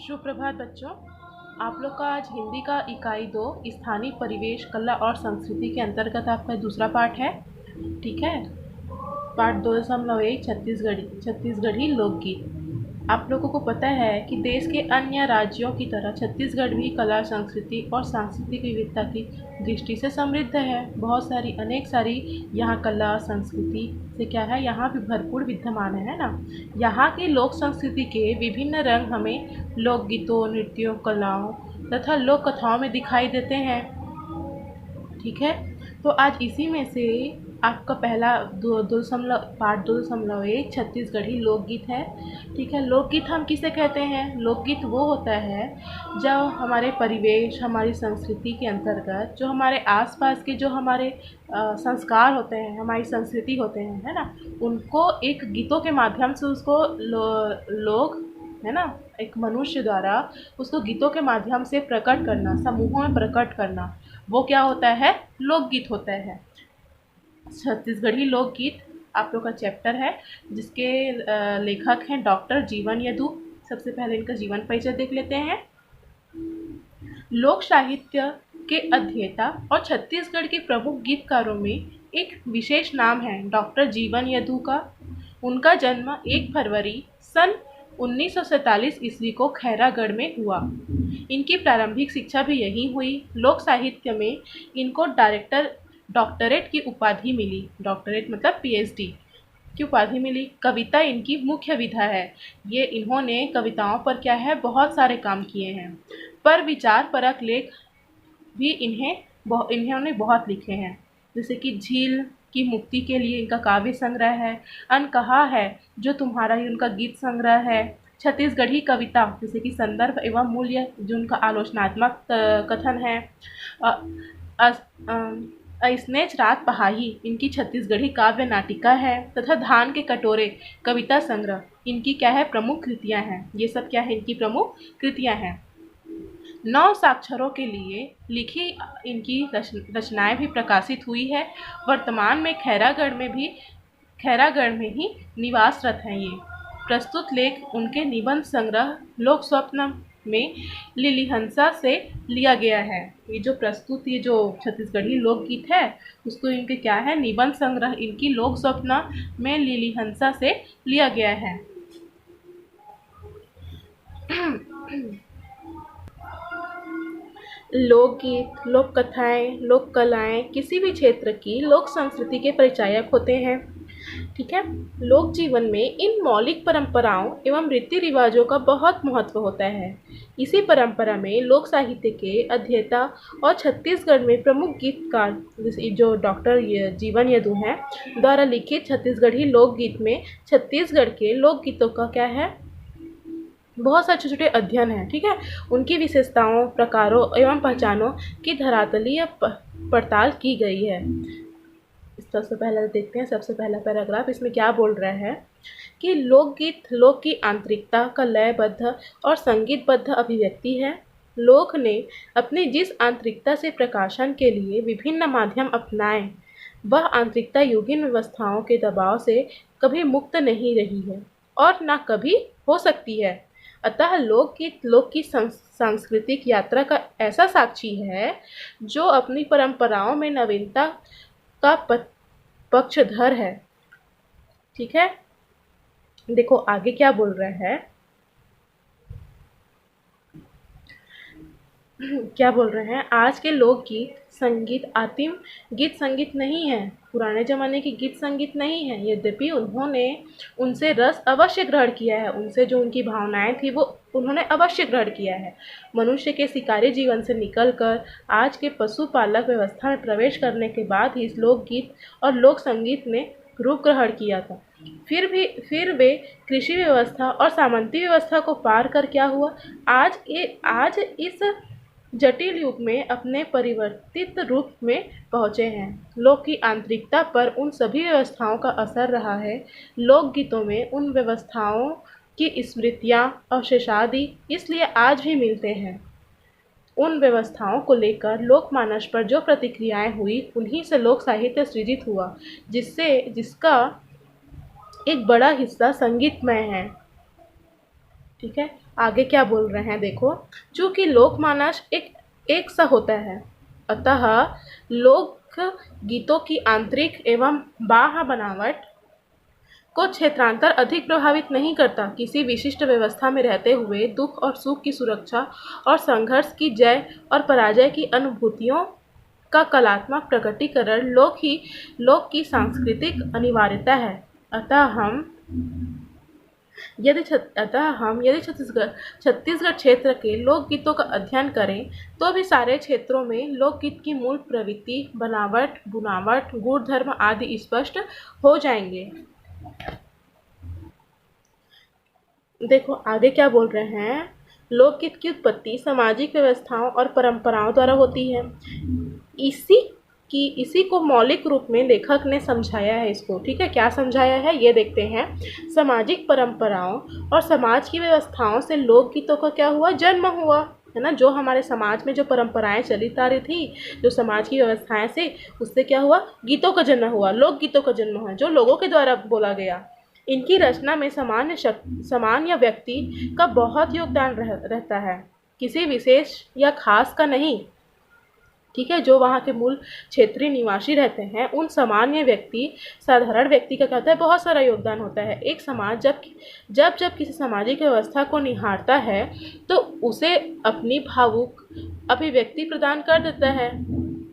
सुप्रभात बच्चों। आप लोग का आज हिंदी का इकाई 2 स्थानीय परिवेश, कला और संस्कृति के अंतर्गत आपका दूसरा पाठ है। ठीक है, पाठ 2.1 छत्तीसगढ़ी लोकगीत। आप लोगों को पता है कि देश के अन्य राज्यों की तरह छत्तीसगढ़ भी कला, संस्कृति और सांस्कृतिक विविधता की दृष्टि से समृद्ध है। बहुत सारी अनेक सारी यहाँ कला संस्कृति से क्या है, यहाँ भी भरपूर विद्यमान है ना। यहाँ की लोक संस्कृति के विभिन्न रंग हमें लोकगीतों, नृत्यों, कलाओं तथा लोक कथाओं में दिखाई देते हैं। ठीक है, तो आज इसी में से आपका पहला पाठ 2.1 छत्तीसगढ़ी लोकगीत है। ठीक है, लोकगीत हम किसे कहते हैं? लोकगीत वो होता है जब हमारे परिवेश, हमारी संस्कृति के अंतर्गत जो हमारे आसपास के जो हमारे संस्कार होते हैं, हमारी संस्कृति होते हैं, है ना, उनको एक गीतों के माध्यम से उसको लोग, है ना, एक मनुष्य द्वारा उसको गीतों के माध्यम से प्रकट करना, समूहों में प्रकट करना, वो क्या होता है? लोकगीत होता है। छत्तीसगढ़ी लोकगीत आप लोग का चैप्टर है, जिसके लेखक हैं डॉक्टर जीवन यदु। सबसे पहले इनका जीवन परिचय देख लेते हैं। लोक साहित्य के अध्येता और छत्तीसगढ़ के प्रमुख गीतकारों में एक विशेष नाम है डॉक्टर जीवन यदु का। उनका जन्म 1 फरवरी सन 1947 ईस्वी को खैरागढ़ में हुआ। इनकी प्रारंभिक शिक्षा भी यहीं हुई। लोक साहित्य में इनको डॉक्टरेट की उपाधि मिली। डॉक्टरेट मतलब पीएचडी की उपाधि मिली। कविता इनकी मुख्य विधा है। ये इन्होंने कविताओं पर क्या है, बहुत सारे काम किए हैं। पर विचार परक लेख भी इन्होंने बहुत लिखे हैं, जैसे कि झील की मुक्ति के लिए इनका काव्य संग्रह है। अनकहा है जो तुम्हारा ही उनका गीत संग्रह है। छत्तीसगढ़ी कविता जैसे कि संदर्भ एवं मूल्य जो उनका आलोचनात्मक कथन है। स्नेच रात पहाही इनकी छत्तीसगढ़ी काव्य नाटिका है, तथा धान के कटोरे कविता संग्रह इनकी क्या है, प्रमुख कृतियां हैं। ये सब क्या है, इनकी प्रमुख कृतियां हैं। 9 साक्षरों के लिए लिखी इनकी रचनाएं भी प्रकाशित हुई है। वर्तमान में खैरागढ़ में ही निवासरत हैं ये। प्रस्तुत लेख उनके निबंध संग्रह लोक स्वप्न में लिलीहंसा से लिया गया है। ये जो छत्तीसगढ़ी लोकगीत है, उसको इनके क्या है, निबंध संग्रह इनकी लोक स्वप्न में लिलीहंसा से लिया गया है। लोकगीत, लोक कथाएं, लोक कलाएं किसी भी क्षेत्र की लोक संस्कृति के परिचायक होते हैं। ठीक है, लोक जीवन में इन मौलिक परंपराओं एवं रीति रिवाजों का बहुत महत्व होता है। इसी परंपरा में लोक साहित्य के अध्येता और छत्तीसगढ़ में प्रमुख गीतकार जो डॉक्टर जीवन यदु हैं द्वारा लिखित छत्तीसगढ़ी लोकगीत में छत्तीसगढ़ के लोकगीतों का क्या है, बहुत सारे छोटे छोटे अध्ययन हैं। ठीक है, उनकी विशेषताओं, प्रकारों एवं पहचानों की धरातलीय पड़ताल की गई है। सबसे पहले देखते हैं, सबसे पहला पैराग्राफ इसमें क्या बोल रहा है कि लोकगीत लोक की आंतरिकता का लयबद्ध और संगीतबद्ध अभिव्यक्ति है। लोक ने अपनी जिस आंतरिकता से प्रकाशन के लिए विभिन्न माध्यम अपनाए, वह आंतरिकता युगीन व्यवस्थाओं के दबाव से कभी मुक्त नहीं रही है और न कभी हो सकती है। अतः लोकगीत लोक की सांस्कृतिक यात्रा का ऐसा साक्षी है जो अपनी परंपराओं में नवीनता का पक्षधर है। ठीक है, देखो आगे क्या बोल रहा है, क्या बोल रहे हैं। आज के लोकगीत संगीत आदिम गीत संगीत नहीं है, पुराने ज़माने की गीत संगीत नहीं है। यद्यपि उन्होंने उनसे रस अवश्य ग्रहण किया है, उनसे जो उनकी भावनाएं थी वो उन्होंने अवश्य ग्रहण किया है। मनुष्य के शिकारी जीवन से निकलकर आज के पशुपालक व्यवस्था में प्रवेश करने के बाद ही इस लोकगीत और लोक संगीत ने रूप ग्रहण किया था। फिर वे कृषि व्यवस्था और सामंती व्यवस्था को पार कर क्या हुआ, आज इस जटिल युग में अपने परिवर्तित रूप में पहुँचे हैं। लोक की आंतरिकता पर उन सभी व्यवस्थाओं का असर रहा है। लोकगीतों में उन व्यवस्थाओं की स्मृतियाँ अवशेषादि इसलिए आज भी मिलते हैं। उन व्यवस्थाओं को लेकर लोकमानस पर जो प्रतिक्रियाएं हुई, उन्हीं से लोक साहित्य सृजित हुआ, जिसका एक बड़ा हिस्सा संगीतमय है। ठीक है, आगे क्या बोल रहे हैं देखो। चूँकि लोकमानस एक सा होता है, अतः लोक गीतों की आंतरिक एवं बाह्य बनावट को क्षेत्रांतर अधिक प्रभावित नहीं करता। किसी विशिष्ट व्यवस्था में रहते हुए दुख और सुख की सुरक्षा और संघर्ष की जय और पराजय की अनुभूतियों का कलात्मक प्रकटीकरण लोक की सांस्कृतिक अनिवार्यता है। अतः हम यदि छत्तीसगढ़ क्षेत्र के लोकगीतों का अध्ययन करें तो भी सारे क्षेत्रों में लोकगीत की मूल प्रवृत्ति, बनावट, बुनावट, गुणधर्म आदि स्पष्ट हो जाएंगे। देखो आगे क्या बोल रहे हैं। लोकगीत की उत्पत्ति सामाजिक व्यवस्थाओं और परंपराओं द्वारा होती है। इसी को मौलिक रूप में लेखक ने समझाया है इसको। ठीक है, क्या समझाया है ये देखते हैं। सामाजिक परंपराओं और समाज की व्यवस्थाओं से लोकगीतों का क्या हुआ, जन्म हुआ, है ना। जो हमारे समाज में जो परंपराएं चली आ रही थी, जो समाज की व्यवस्थाएं से, उससे क्या हुआ, गीतों का जन्म हुआ, लोक गीतों का जन्म हुआ, जो लोगों के द्वारा बोला गया। इनकी रचना में सामान्य व्यक्ति का बहुत योगदान रहता है, किसी विशेष या खास का नहीं। ठीक है, जो वहाँ के मूल क्षेत्रीय निवासी रहते हैं, उन सामान्य व्यक्ति, साधारण व्यक्ति का कहता है बहुत सारा योगदान होता है। एक समाज जब किसी सामाजिक व्यवस्था को निहारता है तो उसे अपनी भावुक अभिव्यक्ति प्रदान कर देता है।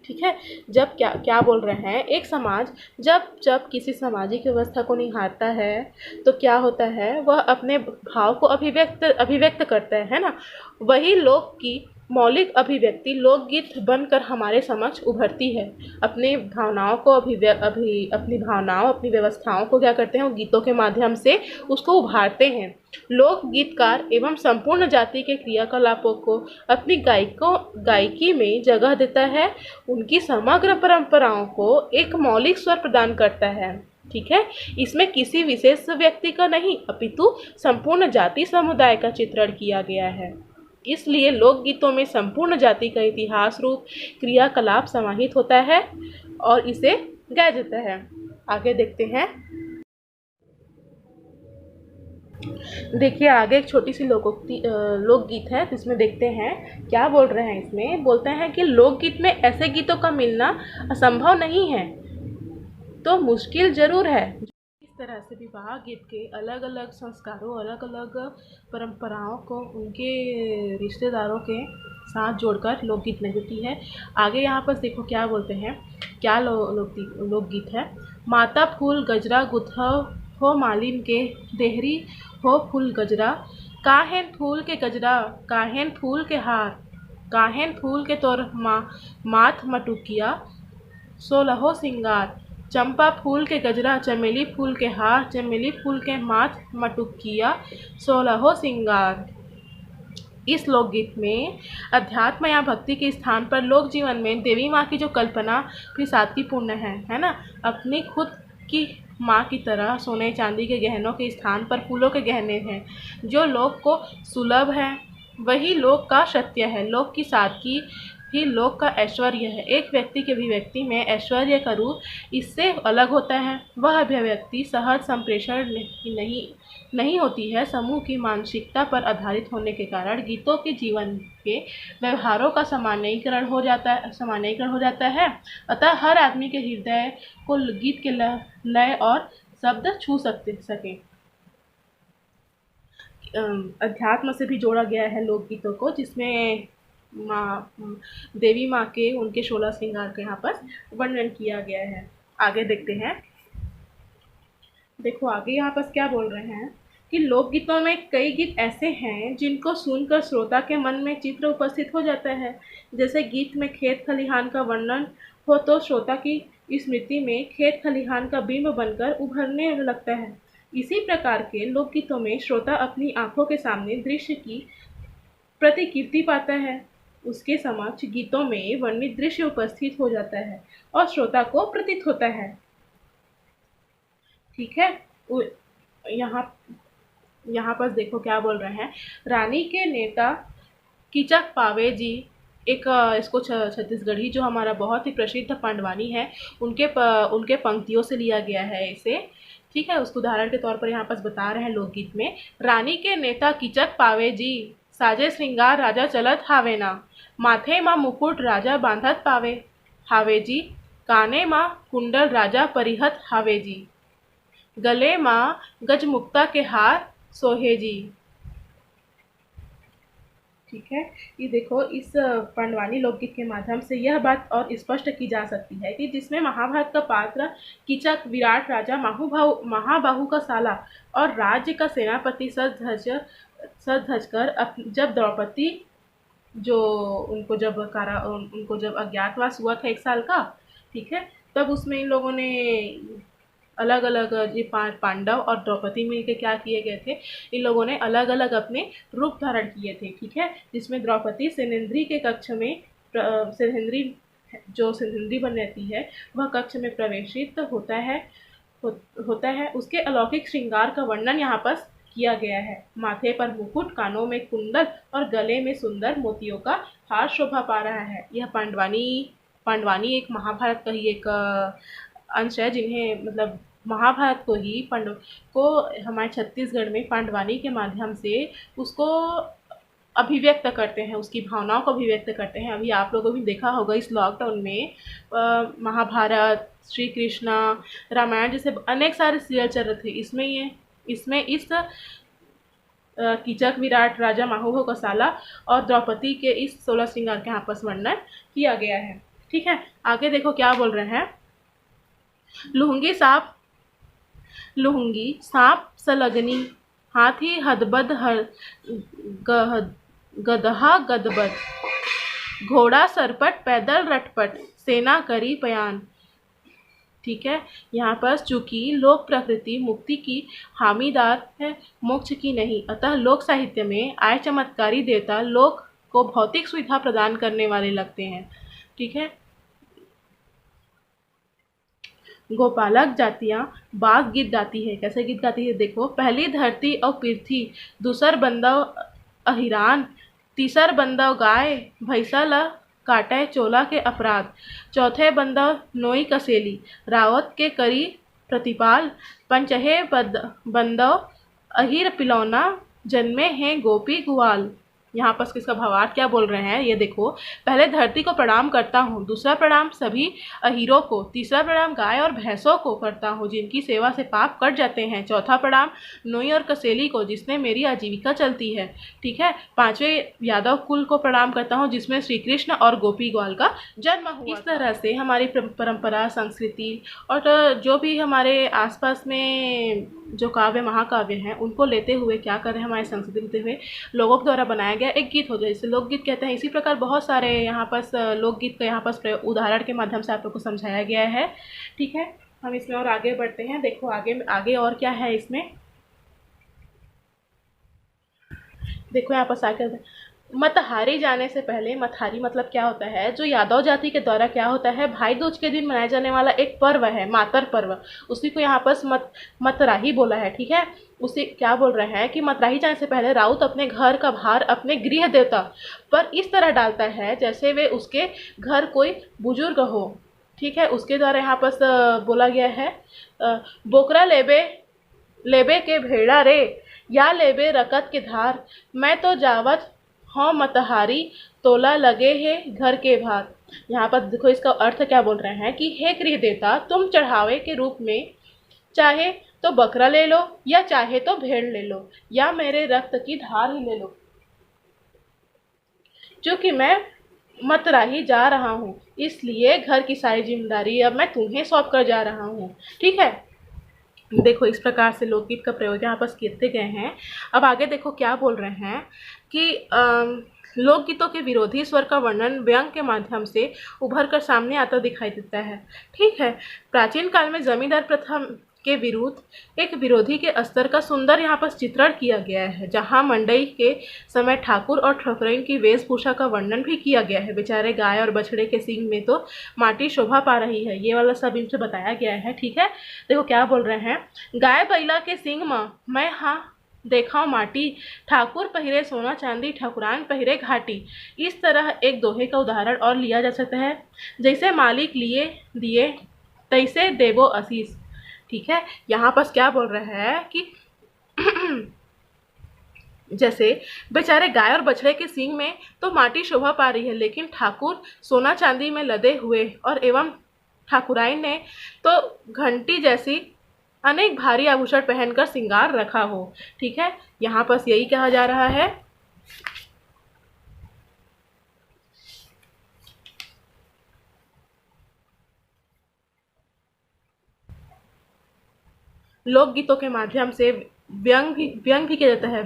ठीक है, जब क्या बोल रहे हैं, एक समाज जब किसी सामाजिक व्यवस्था को निहारता है तो क्या होता है, वह अपने भाव को अभिव्यक्त करता है ना। वही लोक की मौलिक अभिव्यक्ति लोकगीत बनकर हमारे समक्ष उभरती है। अपनी भावनाओं को अपनी व्यवस्थाओं को क्या करते हैं, वो गीतों के माध्यम से उसको उभारते हैं। लोक गीतकार एवं संपूर्ण जाति के क्रियाकलापों को अपनी गायकी में जगह देता है, उनकी समग्र परंपराओं को एक मौलिक स्वर प्रदान करता है। ठीक है, इसमें किसी विशेष व्यक्ति का नहीं अपितु संपूर्ण जाति समुदाय का चित्रण किया गया है। इसलिए लोकगीतों में संपूर्ण जाति का इतिहास रूप क्रियाकलाप समाहित होता है और इसे गाया जाता है। आगे देखते हैं। देखिए आगे एक छोटी सी लोकगीत है, जिसमें देखते हैं क्या बोल रहे हैं। इसमें बोलते हैं कि लोकगीत में ऐसे गीतों का मिलना असंभव नहीं है तो मुश्किल जरूर है। इस तरह से विवाह गीत के अलग अलग संस्कारों, अलग अलग परंपराओं को उनके रिश्तेदारों के साथ जोड़कर लोकगीत नहीं है। आगे यहाँ पर देखो क्या बोलते हैं, क्या लोकगीत है। माता फूल गजरा गुथव हो मालिन के देहरी हो फूल गजरा, काहेन फूल के गजरा काहेन फूल के हार, काहेन फूल के तोर माथ मटुकिया सोलहो सिंगार, चंपा फूल के गजरा चमेली फूल के हार, चमेली फूल के माथ मटुकिया सोलहो सिंगार। इस लोकगीत में अध्यात्म या भक्ति के स्थान पर लोक जीवन में देवी माँ की जो कल्पना की सादगीपूर्ण है ना। अपनी खुद की माँ की तरह सोने चांदी के गहनों के स्थान पर फूलों के गहने हैं। जो लोक को सुलभ है वही लोक का सत्य है। लोक की सादगी ही लोक का ऐश्वर्य है। एक व्यक्ति के अभिव्यक्ति में ऐश्वर्य का रूप इससे अलग होता है। वह अभिव्यक्ति सहज संप्रेषण नहीं होती है। समूह की मानसिकता पर आधारित होने के कारण गीतों के जीवन के व्यवहारों का सामान्यीकरण हो जाता है। अतः हर आदमी के हृदय को गीत के लय और शब्द छू सके। अध्यात्म से भी जोड़ा गया है लोकगीतों को, जिसमें देवी माँ के उनके 16 श्रृंगार का यहाँ पर वर्णन किया गया है। आगे देखते हैं। देखो आगे यहाँ पर क्या बोल रहे हैं कि लोकगीतों में कई गीत ऐसे हैं जिनको सुनकर श्रोता के मन में चित्र उपस्थित हो जाता है। जैसे गीत में खेत खलिहान का वर्णन हो तो श्रोता की स्मृति में खेत खलिहान का बिंब बनकर उभरने लगता है। इसी प्रकार के लोकगीतों में श्रोता अपनी आंखों के सामने दृश्य की प्रतिकृति पाता है। उसके समक्ष गीतों में वर्णित दृश्य उपस्थित हो जाता है और श्रोता को प्रतीत होता है। ठीक है, यहाँ पर देखो क्या बोल रहे हैं। रानी के नेता कीचक पावे जी, एक इसको छत्तीसगढ़ी जो हमारा बहुत ही प्रसिद्ध पांडवानी है, उनके पंक्तियों से लिया गया है इसे। ठीक है, उसको उदाहरण के तौर पर यहाँ पर बता रहे हैं लोकगीत में। रानी के नेता कीचक पावे जी, साजे श्रृंगार राजा चलत हावे ना, माथे मा मुकुट राजा बांधत पावे हावे जी, काने मा कुंडल राजा परिहत हावे जी, गले माँ गजमुक्ता के हार सोहे जी। ठीक है, ये देखो इस पांडवानी लोकगीत के माध्यम से यह बात और स्पष्ट की जा सकती है कि जिसमें महाभारत का पात्र कीचक विराट राजा महाबाहु का साला और राज्य का सेनापति सज धज कर जब द्रौपदी जो उनको जब अज्ञातवास हुआ था 1 साल का, ठीक है, तब उसमें इन लोगों ने अलग अलग ये पांडव और द्रौपदी मिलकर क्या किए गए थे, इन लोगों ने अलग अलग अपने रूप धारण किए थे। ठीक है, जिसमें द्रौपदी सिनेंद्री के कक्ष में सिनेंद्री जो सिनेंद्री बन रहती है वह कक्ष में प्रवेशित होता है। उसके अलौकिक श्रृंगार का वर्णन यहाँ पर किया गया है। माथे पर मुकुट, कानों में कुंडल और गले में सुंदर मोतियों का हार शोभा पा रहा है। यह पांडवानी एक महाभारत का ही एक अंश है, जिन्हें मतलब महाभारत को ही हमारे छत्तीसगढ़ में पांडवानी के माध्यम से उसको अभिव्यक्त करते हैं, उसकी भावनाओं को अभिव्यक्त करते हैं। अभी आप लोगों ने देखा होगा इस लॉकडाउन में महाभारत, श्री कृष्णा, रामायण जैसे अनेक सारे सीरियल चल रहे थे। इसमें इस कीचक विराट राजा महाबाहु का साला और द्रौपदी के इस 16 श्रृंगार के आपस वर्णन किया गया है। ठीक है, आगे देखो क्या बोल रहे हैं। लुहंगी सांप सलगनी, हाथी हदबद गदहा गदबद, घोड़ा सरपट पैदल रटपट, सेना करी पयान। ठीक है, यहाँ पर चूंकि लोक प्रकृति मुक्ति की हामीदार है, मोक्ष की नहीं, अतः लोक साहित्य में आए चमत्कारी देवता लोक को भौतिक सुविधा प्रदान करने वाले लगते हैं। ठीक है, गोपालक जातियाँ बाग गीत गाती है। कैसे गीत गाती है देखो। पहली धरती और पृथ्वी, दूसर बंदव अहिरान, तीसर बंदव गाय भैंसा ला काटे चोला के अपराध, चौथे बंदव नोई कसेली, रावत के करी प्रतिपाल, पंचहे बंदव अहिर पिलौना, जन्मे हैं गोपी गुआल। यहाँ पर इसका भावार्थ क्या बोल रहे हैं ये देखो। पहले धरती को प्रणाम करता हूँ, दूसरा प्रणाम सभी अहीरों को, तीसरा प्रणाम गाय और भैंसों को करता हूँ जिनकी सेवा से पाप कट जाते हैं, चौथा प्रणाम नोई और कसेली को जिसने मेरी आजीविका चलती है। ठीक है, पांचवें यादव कुल को प्रणाम करता हूँ जिसमें श्री कृष्ण और गोपी ग्वाल का जन्म हुआ। इस तरह से हमारी परंपरा, संस्कृति और जो भी हमारे आसपास में जो काव्य महाकाव्य हैं उनको लेते हुए क्या कर रहे हैं, हमारी संस्कृति लेते हुए लोगों के द्वारा बनाया गया एक गीत हो गया जिसे लोकगीत कहते हैं। इसी प्रकार बहुत सारे यहाँ पर लोकगीत का यहाँ पर उदाहरण के माध्यम से आप लोग को समझाया गया है। ठीक है, हम इसमें और आगे बढ़ते हैं। देखो आगे और क्या है इसमें। देखो यहाँ पर आगे मतहारी जाने से पहले, मतहारी मतलब क्या होता है, जो यादव जाति के द्वारा क्या होता है भाई दूज के दिन मनाया जाने वाला एक पर्व है, मातर पर्व, उसी को यहाँ पर मतराही बोला है। ठीक है, उसी क्या बोल रहे हैं कि मतराही जाने से पहले राउत अपने घर का भार अपने गृह देवता पर इस तरह डालता है जैसे वे उसके घर कोई बुजुर्ग हो। ठीक है, उसके द्वारा यहाँ पर बोला गया है बोकरा लेबे के भेड़ा रे, या लेबे रकत के धार, मैं तो जावत हाँ मतहारी, तोला लगे है घर के भार। यहाँ पर देखो इसका अर्थ क्या बोल रहे हैं कि हे गृह देवता, तुम चढ़ावे के रूप में चाहे तो बकरा ले लो या चाहे तो भेड़ ले लो या मेरे रक्त की धार ही ले लो, क्योंकि मैं मतराही जा रहा हूँ इसलिए घर की सारी जिम्मेदारी अब मैं तुम्हें सौंप कर जा रहा हूँ। ठीक है, देखो इस प्रकार से लोकगीत का प्रयोग यहाँ पर किए गए हैं। अब आगे देखो क्या बोल रहे हैं कि लोकगीतों के विरोधी स्वर का वर्णन व्यंग के माध्यम से उभर कर सामने आता दिखाई देता है। ठीक है, प्राचीन काल में जमींदार प्रथा के विरुद्ध एक विरोधी के स्तर का सुंदर यहाँ पर चित्रण किया गया है, जहाँ मंडई के समय ठाकुर और ठकुराइन की वेशभूषा का वर्णन भी किया गया है। बेचारे गाय और बछड़े के सींग में तो माटी शोभा पा रही है, ये वाला सब इनसे बताया गया है। ठीक है, देखो क्या बोल रहे हैं। गाय बैला के सींग में मैं हाँ देखा माटी, ठाकुर पहिरे सोना चांदी, ठकुरान पहिरे घाटी। इस तरह एक दोहे का उदाहरण और लिया जा सकता है, जैसे मालिक लिए दिए तैसे देवो आशीष। ठीक है, यहाँ पर क्या बोल रहा है कि जैसे बेचारे गाय और बछड़े के सींग में तो माटी शोभा पा रही है, लेकिन ठाकुर सोना चांदी में लदे हुए और एवं ठाकुराइन ने तो घंटी जैसी अनेक भारी आभूषण पहनकर श्रृंगार रखा हो। ठीक है, यहाँ पर यही कहा जा रहा है। लोकगीतों के माध्यम से व्यंग भी किया जाता है।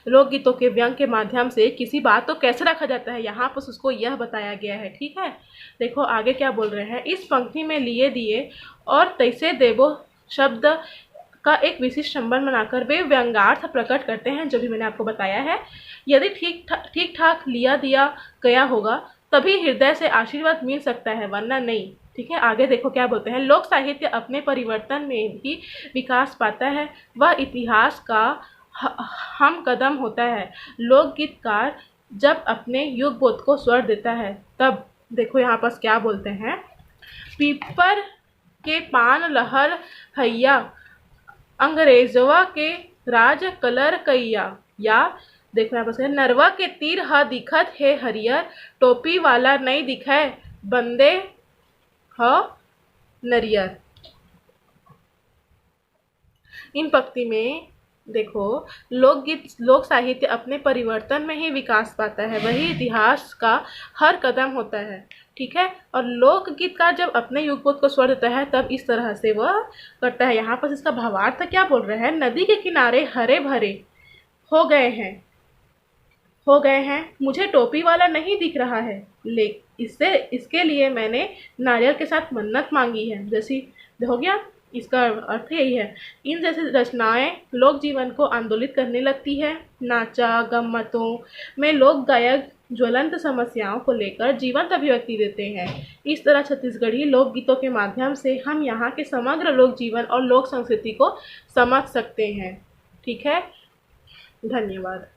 लोकगीतों के व्यंग के माध्यम से किसी बात को कैसे रखा जाता है, यहाँ पर उसको यह बताया गया है। ठीक है, देखो आगे क्या बोल रहे हैं। इस पंक्ति में लिए दिए और तैसे देवो शब्द का एक विशिष्ट संबंध बनाकर वे व्यंग्यार्थ प्रकट करते हैं, जो भी मैंने आपको बताया है। यदि ठीक ठाक लिया दिया गया होगा तभी हृदय से आशीर्वाद मिल सकता है, वरना नहीं। ठीक है, आगे देखो क्या बोलते हैं। लोक साहित्य अपने परिवर्तन में भी विकास पाता है, वह इतिहास का हम कदम होता है। लोकगीतकार जब अपने युग बोध को स्वर देता है, तब देखो यहाँ पर क्या बोलते हैं। पीपर के पान लहर हैया, अंग्रेजवा के राज कलर कैया, या देखो यहाँ पर नरवा के तीर ह दिखत है हरियर, टोपी वाला नहीं दिखे बंदे ह नरियर। इन पंक्ति में देखो, लोक साहित्य अपने परिवर्तन में ही विकास पाता है, वही इतिहास का हर कदम होता है। ठीक है, और लोकगीत का जब अपने युगपोत को स्वर देता है तब इस तरह से वह करता है। यहाँ पर इसका भावार्थ क्या बोल रहे हैं। नदी के किनारे हरे भरे हो गए हैं, मुझे टोपी वाला नहीं दिख रहा है, इसके लिए मैंने नारियल के साथ मन्नत मांगी है। जैसी हो गया, इसका अर्थ यही है। इन जैसी रचनाएं लोक जीवन को आंदोलित करने लगती है। नाचा गम्मतों में लोक गायक ज्वलंत समस्याओं को लेकर जीवंत अभिव्यक्ति देते हैं। इस तरह छत्तीसगढ़ी लोकगीतों के माध्यम से हम यहाँ के समग्र लोक जीवन और लोक संस्कृति को समझ सकते हैं। ठीक है, धन्यवाद।